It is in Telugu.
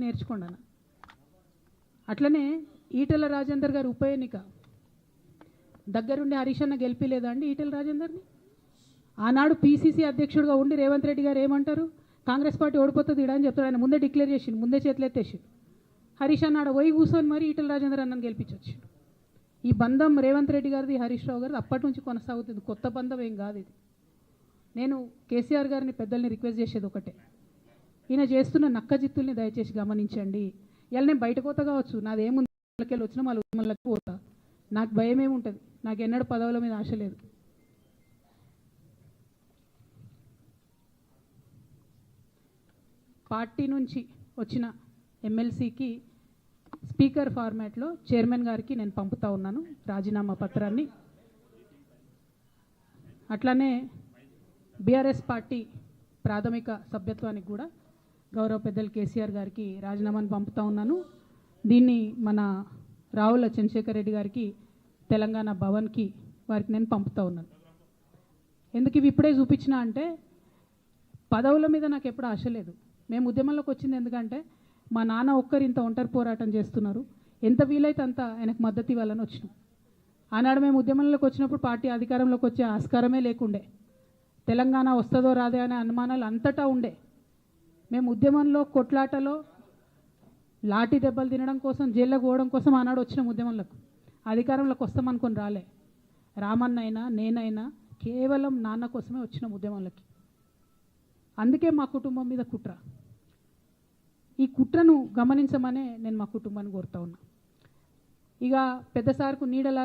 నేర్చుకోండి అన్న. అట్లనే ఈటెల రాజేందర్ గారు ఉప ఎన్నిక దగ్గరుండి హరీష్ అన్న గెలిపిలేదా అండి ఈటెల రాజేందర్ని? ఆనాడు పీసీసీ అధ్యక్షుడిగా ఉండి రేవంత్ రెడ్డి గారు ఏమంటారు, కాంగ్రెస్ పార్టీ ఓడిపోతుంది ఇడా అని చెప్తాడు. ఆయన ముందే డిక్లేర్ చేసిండు, ముందే చేతులు ఎత్తేసిండు. హరీష్ అన్న ఆడ పోయి కూర్చొని మరి ఈటెల రాజేందర్ అన్నని గెలిపించవచ్చు. ఈ బంధం రేవంత్ రెడ్డి గారిది హరీష్ రావు గారిది అప్పటి నుంచి కొనసాగుతుంది, కొత్త బంధం ఏం కాదు ఇది. నేను కేసీఆర్ గారిని పెద్దల్ని రిక్వెస్ట్ చేసేది ఒకటే, ఈయన చేస్తున్న నక్కజిత్తుల్ని దయచేసి గమనించండి. ఇలా నేను బయట పోతా కావచ్చు, నాదేముంది, వాళ్ళకెళ్ళి వచ్చినా వాళ్ళ ఉద్యమాలకు పోతా, నాకు భయం ఏముంటుంది, నాకు ఎన్నడూ పదవుల మీద ఆశ లేదు. పార్టీ నుంచి వచ్చిన ఎమ్మెల్సీకి స్పీకర్ ఫార్మాట్లో చైర్మన్ గారికి నేను పంపుతా ఉన్నాను రాజీనామా పత్రాన్ని. అట్లానే బీఆర్ఎస్ పార్టీ ప్రాథమిక సభ్యత్వానికి కూడా గౌరవ పెద్దలు కేసీఆర్ గారికి రాజీనామాను పంపుతా ఉన్నాను. దీన్ని మన రావుల చంద్రశేఖర్ రెడ్డి గారికి తెలంగాణ భవన్కి వారికి నేను పంపుతా ఉన్నాను. ఎందుకు ఇవి ఇప్పుడే చూపించినా అంటే పదవుల మీద నాకు ఎప్పుడు ఆశ లేదు. మేము ఉద్యమంలోకి వచ్చింది ఎందుకంటే మా నాన్న ఒక్కరు ఇంత ఒంటరి పోరాటం చేస్తున్నారు, ఎంత వీలైతే అంత ఆయనకు మద్దతు ఇవ్వాలని వచ్చినాం. ఆనాడు మేము ఉద్యమంలోకి వచ్చినప్పుడు పార్టీ అధికారంలోకి వచ్చే ఆస్కారమే లేకుండే, తెలంగాణ వస్తుందో రాదే అనే అనుమానాలు అంతటా ఉండే. మేము ఉద్యమంలో కొట్లాటలో లాఠీ దెబ్బలు తినడం కోసం, జైల్లోకి పోవడం కోసం ఆనాడు వచ్చినాం ఉద్యమంలోకి. అధికారంలోకి వస్తామనుకొని రాలే. రామన్నైనా నేనైనా కేవలం నాన్న కోసమే వచ్చినాం ఉద్యమంలోకి. అందుకే మా కుటుంబం మీద కుట్ర. ఈ కుట్రను గమనించమనే నేను మా కుటుంబాన్ని కోరుతా ఉన్నా. ఇక పెద్ద సార్కు నీడలాగా